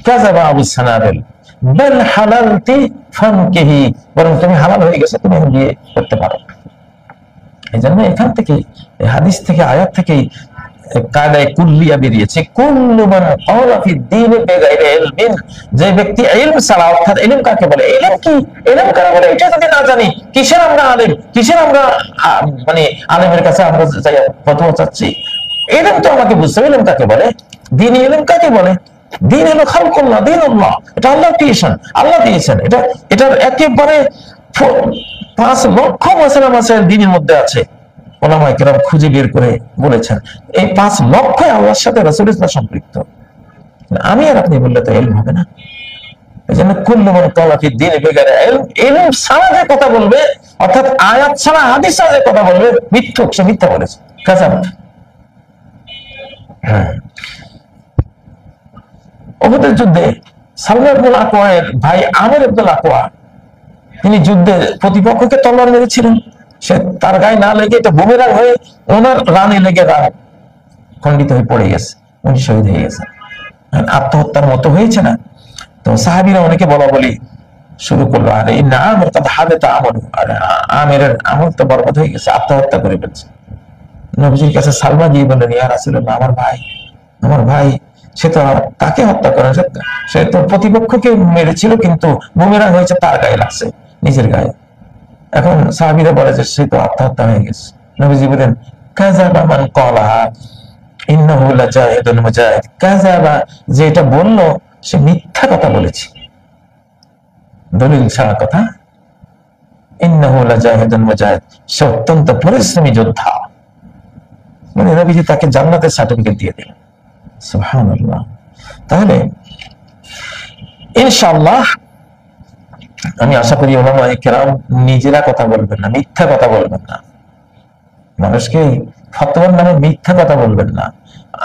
Speaker 1: কাযাবা আবু সানাবিল বাল হালালতি ফানকিহি, বরং তুমি হালাল হয়ে গেছে, তুমি বিয়ে করতে পারো। এই জন্য এখান থেকে হাদিস থেকে আয়াত থেকেই কায়দায়ে কুল্লিয়া বেরিয়েছে, কুল্লু মান ক্বালা ফি দ্বীনি বিগাইরি ইলমিন, যে ব্যক্তি ইলম ছাড়া, অর্থাৎ ইলম কাকে বলে, ইলম কি, ইলম কাকে বলে এটা যদি না জানি, কিসের আমরা আলেম, কিসের আমরা মানে আলেমের কাছে আমরা যাই ফতোয়া চাচ্ছি? ইলম তো আমাকে বুঝতে হবে, ইলম কাকে বলে, দ্বীনি ইলম কাকে বলে? দ্বীন হলো খালকুল্লাহ, দ্বীনুল্লাহ, এটা আল্লাহর ক্রিয়েশন, আল্লাহ দিয়েছেন। এটার একেবারে 5 লক্ষ মাসালা মাসাইল দ্বীনের মধ্যে আছে, ওলামায়ে কেরাম খুঁজে বের করে বলেছেন। এই 5 লক্ষ আল্লাহর সাথে রাসূলের সাথে সম্পৃক্ত। আমি আর আপনি বললে তো ইলম হবে না। এই জন্য কুল্লু মান ক্বালা ফি দ্বীনি বিগাইরি ইলম, ইলম ছাড়া যে কথা বলবে, অর্থাৎ আয়াত ছাড়া হাদিস ছাড়া যে কথা বলবে, মিথ্যুক, সে মিথ্যা বলেছে, কাযাব। উহুদের যুদ্ধে সালমান ইবনে আকওয়ার ভাই আমির ইবনে আকওয়া, তিনি যুদ্ধে প্রতিপক্ষকে তলোয়ার মেরেছিলেন, সে তার গায়ে না লেগে এটা বুমেরাং হয়ে ওনার রানে লেগে খণ্ডিত হয়ে পড়ে গেছে, উনি শহীদ হয়ে গেছে, আত্মহত্যার মতো হয়েছে না? তো সাহাবীরা অনেকে বলা বলি শুরু করলো, আরে ইন্না আমির কাদ হাদাতা আমালু, আরে আমিরের আমল তো বরবাদ হয়ে গেছে, আত্মহত্যা করে ফেলছে। নবীজির কাছে সালমা গিয়ে বললেন, ইয়া রাসূলুল্লাহ, আমার ভাই সে তো তাকে হত্যা করে, সে তো প্রতিপক্ষকে মেরেছিল, কিন্তু বুমেরাং হয়েছে তার গায়ে লাগছে, নিজের গায়ে। এখন সাহাবীরা বলে যে সে তো আত্মহত্যা হয়ে গেছে। নবীজি বলেন, কাযাবা মান ক্বালাহা ইন্নাহু লাজাহিদুন মুজাহিদ, কাযাবা, যে এটা বললো সে মিথ্যা কথা বলেছে, দলিল ছাড়া কথা। ইন্নাহু লাজাহিদুন মুজাহিদ, সে অত্যন্ত পরিশ্রমী যোদ্ধা। মানে নবীজি তাকে জান্নাতের সার্টিফিকেট দিয়ে দিলেন। সুবহানাল্লাহ। তাহলে ইনশাআল্লাহ আমি আশা করি ওলামায়ে কেরাম নিজেরা কথা বলবেন না, মিথ্যা কথা বলবেন না, মানুষকে ফতোয়ার নামে মিথ্যা কথা বলবেন না।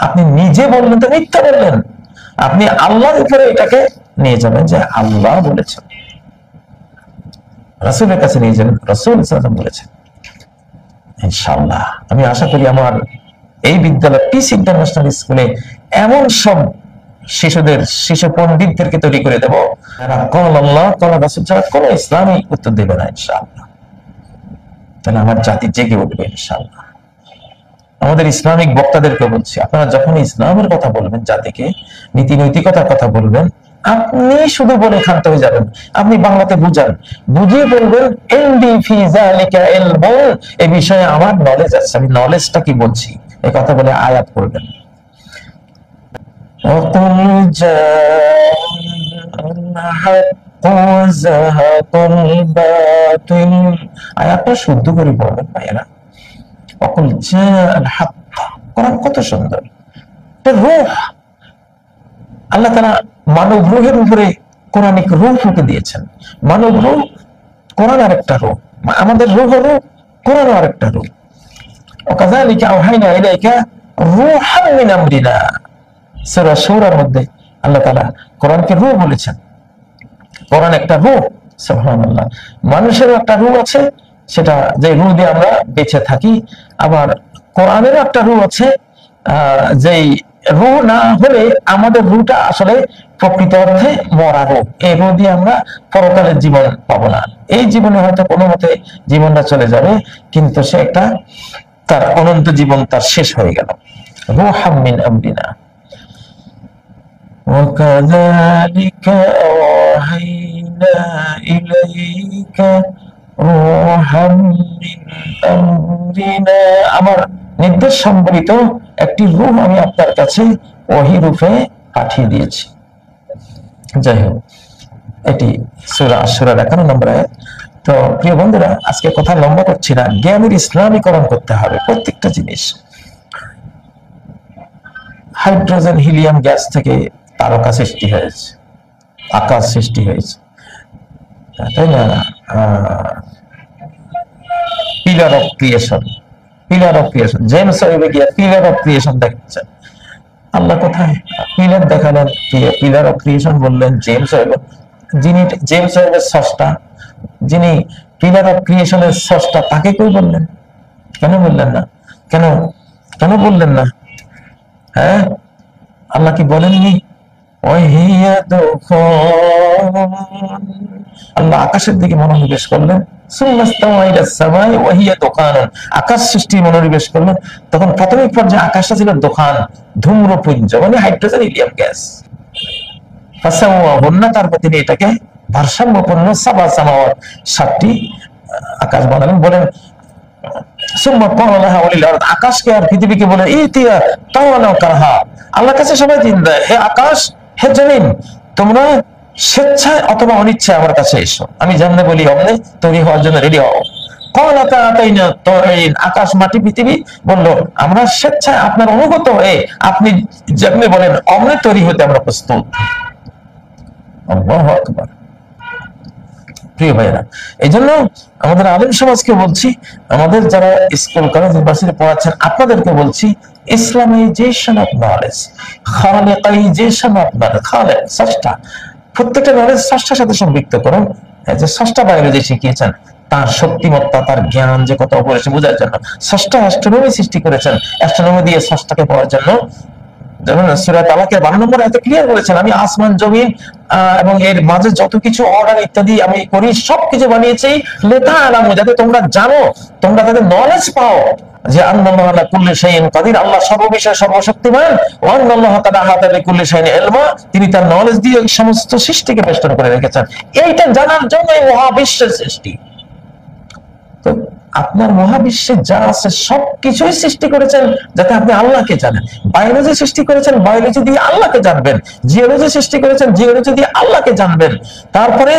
Speaker 1: আপনি নিজে বললেন তো মিথ্যা বললেন, আপনি আল্লাহর উপরে এটাকে নিয়ে যাবেন যে আল্লাহ বলেছেন, রাসূলের কাছে নিয়ে যাবেন, রাসূল সাল্লাল্লাহু আলাইহি ওয়াসাল্লাম বলেছেন। ইনশাআল্লাহ আমি আশা করি আমার এই বিদ্যালয় পিস ইন্টারন্যাশনাল স্কুলে এমন সব শিশু পণ্ডিতদেরকে তৈরি করে দেবো, আল্লাহ রাসূল ছাড়া কোন ইসলামী উত্তর দেবে না ইনশাআল্লাহ। তাহলে আমার জাতি জেগে উঠবে ইনশাআল্লাহ। আমাদের ইসলামিক বক্তাদেরকে বলছি, আপনারা যখন ইসলামের কথা বলবেন, জাতিকে নীতি নৈতিকতার কথা বলবেন, আপনি শুধু বলে ক্ষান্ত হয়ে যাবেন, আপনি বাংলাতে বুঝান, বুঝিয়ে বলবেন ইনদি ফি যালিকা ইলমুন, এই বিষয়ে আমার নলেজ আছে, আমি নলেজটা কি বলছি, এই কথা বলে আয়াত পড়বেন। وَقُلْ جَاءَ الْحَقُّ وَزَهَقَ الْبَاطِلُ, আয়াতটা শুদ্ধ করে পড়বেন ভাইয়েরা। وَقُلْ جَاءَ الْحَقُّ, কোরআন কত সুন্দর, এটা রূহ। আল্লাহ তাআলা মানব রূহের উপরে কোরআনিক রূহ ফুঁকে দিয়েছেন। মানব রূহ, কোরআন আরেকটা রূহ, আমাদের রূহ রূহ, কোরআন আরেকটা রূহ। وَكَذَلِكَ أَوْحَيْنَا إِلَيْكَ رُوحًا مِنْ أَمْرِنَا, সূরা সূরার মধ্যে আল্লাহ তাআলা কোরআনকে রূহ বলেছেন। কোরআন একটা রূহ, সুবহানাল্লাহ। মানুষেরও একটা রূহ আছে, সেটা যে রূহ দিয়ে আমরা বেঁচে থাকি। আবার কোরআনেরও একটা রূহ আছে, যেই রূহ না হলে আমাদের রূহটা আসলে প্রকৃত অর্থে মরা রূহ। এই রূহ দিয়ে আমরা পরকালের জীবন পাবো না। এই জীবনে হয়তো কোনো মতে জীবনটা চলে যাবে, কিন্তু সে একটা তার অনন্ত জীবন তার শেষ হয়ে গেল। রূহাম মিন আমরিনা। وَكَذَلِكَ أَوْحَيْنَا إِلَيْكَ رُوحًا مِنْ أَمْرِنَا, আমার নির্দেশ সম্বলিত একটি রূহ আমি আপনার কাছে ওহী রূপে পাঠিয়ে দিয়েছি। যাই হোক, এটি সূরা আশ-শূরার 51 নম্বর আয়াত। তো প্রিয় বন্ধুরা, আজকে কথা লম্বা করছি না, জ্ঞানের ইসলামীকরণ করতে হবে প্রত্যেকটা জিনিস। হাইড্রোজেন হিলিয়াম গ্যাস থেকে তারকা সৃষ্টি হয়েছে, আকাশ সৃষ্টি হয়েছে, তাই না? পিলার অফ ক্রিয়েশন, জেমস ওয়েবে গিয়ে পিলার অফ ক্রিয়েশন দেখছেন। আল্লাহ কোথায় পিলার দেখালেন, পিলার অফ ক্রিয়েশন বললেন জেমস ওয়েব। যিনি জেমস ওয়েবের স্রষ্টা, যিনি পিলার অফ ক্রিয়েশনের স্রষ্টা, তাকে কই বললেন? কেন বললেন না? কেন বললেন না? হ্যাঁ, আল্লাহ কি বলেননি আল্লাহ আকাশের দিকে মনোনিবেশ করলেন, আকাশ সৃষ্টি মনোনিবেশ করলেন। তখন প্রাথমিক পর্যায়ে আকাশটা ছিল দোকান, ধূম্রপুঞ্জ, মানে হাইড্রোজেন হিলিয়াম গ্যাস। তারপর তিনি এটাকে ভারসাম্যপূর্ণ সাতটি আকাশ বানালেন। বলেন আকাশকে আর পৃথিবীকে বলে আল্লাহর কাছে সবাই দিন দেয়, হে আকাশ, হে জমিন, তোমরা স্বেচ্ছায় অথবা অনিচ্ছায় আমার কাছে এসো, আমি যেমনে বলি অমনে তৈরি হওয়ার জন্য রেডি হও। আকাশ, মাটি, পৃথিবী বললো আমরা স্বেচ্ছায় আপনার অনুগত হয়ে আপনি যেমনি বলেন অমনে তৈরি হতে আমরা প্রস্তুত। আল্লাহু আকবার। প্রিয় ভাইরা, এই জন্য আমাদের আলেম সমাজকে বলছি, আমাদের যারা স্কুল কলেজ ইউনিভার্সিটি পড়াচ্ছেন আপনাদেরকে বলছি, ইসলামাইজেশন অফ নলেজ, খালিকাইজেশন অফ নলেজ, খালেক স্রষ্টা, প্রত্যেকটা নলেজ স্রষ্টার সাথে সম্পৃক্ত করুন। যে স্রষ্টা বায়োলজি শিখিয়েছেন, তার শক্তিমত্তা, তার জ্ঞান যে কত অপরিসীম বোঝার জন্য স্রষ্টা অ্যাস্ট্রোনমি সৃষ্টি করেছেন, অ্যাস্ট্রোনমি দিয়ে স্রষ্টাকে পাওয়ার জন্য। যেমন সূরা তালাকের 12 নম্বরে এত ক্লিয়ার বলেছেন, আমি আসমান জমিন এবং এর মাঝে যত কিছু অর্ডার ইত্যাদি আমি করি সবকিছু বানিয়েছি লেতা আলামু, যাতে তোমরা জানো, তোমরা তাদের নলেজ পাও যে আল্লাহু আলা কুল্লি শাইইন কাদির, আল্লাহ সর্ববিষয়ে সর্বশক্তিমান, ওয়া আল্লাহু কাদ আহাতা বিকুল্লি শাইইন ইলমা, তিনি তার নলেজ দিয়ে সমস্ত সৃষ্টিকে বেষ্টন করে রেখেছেন। এইটা জানার জন্য এই মহাবিশ্বের সৃষ্টি। তো আপনার মহাবিশ্বে যা আছে সবকিছুই সৃষ্টি করেছেন যাতে আপনি আল্লাহকে জানেন। বায়োলজি সৃষ্টি করেছেন, বায়োলজি দিয়ে আল্লাহকে জানবেন। জিওলজি সৃষ্টি করেছেন, জিওলজি দিয়ে আল্লাহকে জানবেন। তারপরে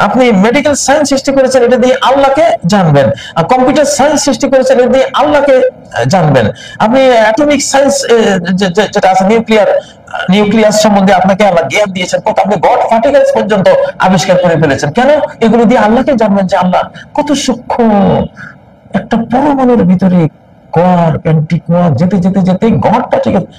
Speaker 1: আপনি মেডিকেল সায়েন্স সৃষ্টি করেছেন, এটা দিয়ে আল্লাহকে জানবেন। আর কম্পিউটার সায়েন্স সৃষ্টি করেছেন, এটা দিয়ে আল্লাহকে জানবেন। আপনি অ্যাটমিক সায়েন্স যেটা আছে, নিউক্লিয়াস সম্বন্ধে আপনাকে আল্লাহ জ্ঞান দিয়েছেন, কত আপনি গড পার্টিকেলস পর্যন্ত আবিষ্কার করে ফেলেছেন। কেন? এগুলো দিয়ে আল্লাহকে জানবেন যে আল্লাহ কত সূক্ষ্ম। একটা পরমাণুর ভিতরে কোয়ার, অ্যান্টি কোয়ার, যেতে যেতে যেতে গডটা, ঠিক আছে,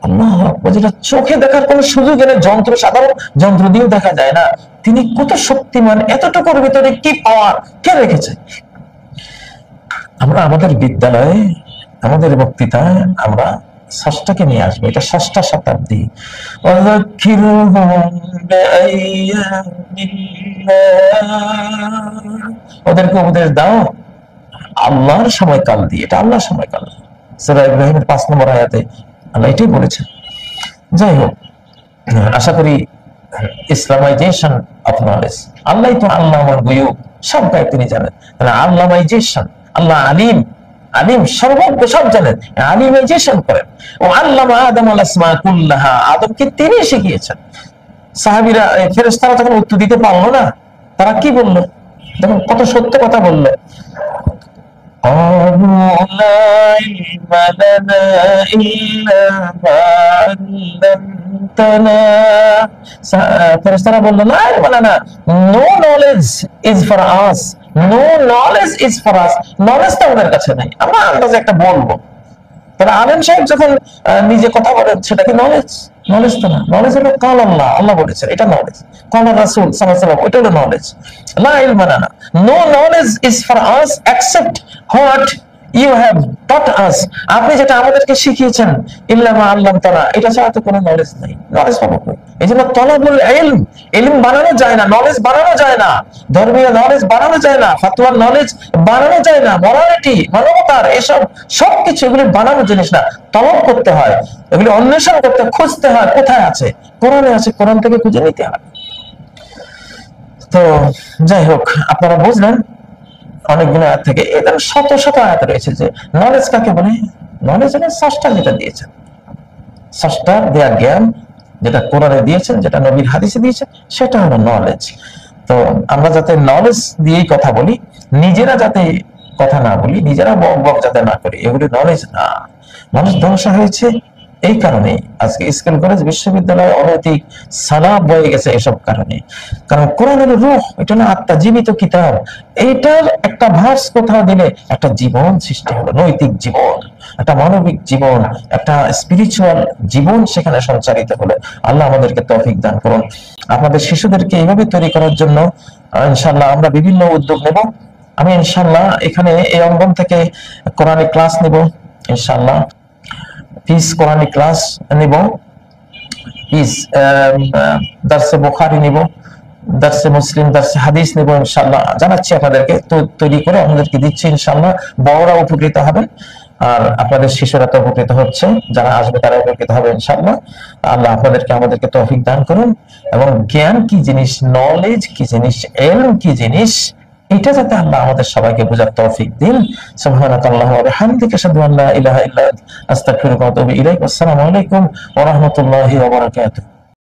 Speaker 1: আল্লাহ যেটা চোখে দেখার কোন সুযোগ এনে যন্ত্র, সাধারণ যন্ত্র দিয়েও দেখা যায় না। তিনি কত শক্তিমান, এতটুকুর ভিতরে কি পাওয়ার কে রেখেছে। আমরা আমাদের বিদ্যালয়ে, আমাদের বক্তৃতায় আমরা ষষ্ঠকে নিয়ে আসবো, এটা ষষ্ঠ শতাব্দী। ওদেরকে উপদেশ দাও আল্লাহর সময়কাল দিয়ে, এটা আল্লাহর সময়কাল। সূরা ইব্রাহিমের 5 নম্বর আয়াতে আল্লাহ এটাই বলেছেন। যাই হোক, আশা করি ইসলামাইজেশন অফ নলেজ, আল্লাহ তো আল্লাহ আমার গুয়ুব, সব গায়ে তিনি জানেন। আল্লামাইজেশন, আল্লাহ আলিম, আলিম সর্বজ্ঞ, সব জানেন, আলিমাইজেশন করেন। ও আল্লামা আদম আল আসমা কুল্লাহা, আদমকে তিনি শিখিয়েছেন। সাহাবীরা, ফেরেশতারা যখন উত্তর দিতে পারলো না, তারা কি বললো? দেখুন কত সত্য কথা বললো। ফেরেশতারা বললো না, no knowledge is for us, no knowledge is for us, knowledge তো আমাদের কাছে নাই, আমরা আন্দাজে একটা বলবো। তাহলে আলেম সাহেব যখন নিজে কথা বলেন, সেটা কি নলেজ? নলেজ তো না। নলেজ হলো কাল আল্লাহ, আল্লাহ বলেছেন, এটা নলেজ। কাল রাসূল সাল্লাল্লাহু আলাইহি ওয়াসাল্লাম, এটা হলো নলেজ। লা ইলমা লানা, no knowledge is for us except what you have taught us, আপনি যেটা আমাদেরকে শিখিয়েছেন, ইল্লা মা আল্লামতানা, এটা ছাড়া তো কোনো নলেজ নাই। নলেজ পাবো কই? এই জন্য তলাবুল ইলম, ইলম বানানো যায় না, নলেজ বানানো যায় না, ধর্মীয় নলেজ বানানো যায় না, ফাতোয়ার নলেজ বানানো যায় না, মরালিটি, মানবতার এসব সবকিছু এগুলি বানানো জিনিস না, তলব করতে হয়, এগুলি অন্বেষণ করতে, খুঁজতে হয় কোথায় আছে। কোরআনে আছে, কোরআন থেকে খুঁজে নিতে হয়। তো যাই হোক, আপনারা বুঝলেন অনেকগুলো আয়াত থেকে, এদের শত শত আয়াত রয়েছে যে নলেজ কাকে বলে। নলেজ হলো স্রষ্টা যেটা দিয়েছেন, স্রষ্টার দেয়া জ্ঞান, যেটা কোরআনে দিয়েছেন, যেটা নবীর হাদিসে দিয়েছেন, সেটা হলো নলেজ। তো আমরা যাতে নলেজ দিয়েই কথা বলি, নিজেরা যাতে কথা না বলি, নিজেরা বক বক যাতে না করি, এগুলি নলেজ না। মানুষ ধ্বংস হয়েছে এই কারণে, আজকে স্কুল কলেজ বিশ্ববিদ্যালয়ে অনৈতিক সালাব বয়ে গেছে এসব কারণে। কারণ কোরআন হলো রূহ, এটা হলো আত্মা, জীবিত কিতাব। এইটার একটা ভার্স কোথাও দিলে একটা জীবন সৃষ্টি হলো, নৈতিক জীবন, একটা মানবিক জীবন, একটা স্পিরিচুয়াল জীবন সেখানে সঞ্চারিত হলো। আল্লাহ আমাদেরকে তৌফিক দান করুন। আপনাদের শিশুদেরকে এইভাবে তৈরি করার জন্য ইনশাআল্লাহ আমরা বিভিন্ন উদ্যোগ নেব। আমি ইনশাআল্লাহ এখানে এই অঙ্গন থেকে কোরআনিক ক্লাস নেব, ইনশাআল্লাহ পিস কোরআনিক ক্লাস নেব। ইস দার্সে বুখারী নিব, দার্সে মুসলিম, দার্সে হাদিস নিব ইনশাআল্লাহ, জানাচ্ছি আপনাদেরকে, তো তৈরি করে আমাদেরকে দিচ্ছি ইনশাআল্লাহ। বড়রা উপকৃত হবেন আর আপনাদের শিশুরা তো উপকৃত হচ্ছে, যারা আসবে তারা উপকৃত হবে ইনশাআল্লাহ। আল্লাহ আপনাদেরকে আমাদেরকে তৌফিক দান করুন, এবং জ্ঞান কি জিনিস, নলেজ কি জিনিস, ইলম কি জিনিস, এটা যাতে আল্লাহ আমাদের সবাইকে বোঝার তৌফিক দিন। সুবহানাকাল্লাহু ওয়া বিহামদিকা আশহাদু আল্লা ইলাহা ইল্লা আনতা আস্তাগফিরুকা ওয়া আতুবু ইলাইক। আসসালামু আলাইকুম ওয়া রাহমাতুল্লাহি ওয়া বারাকাতুহু।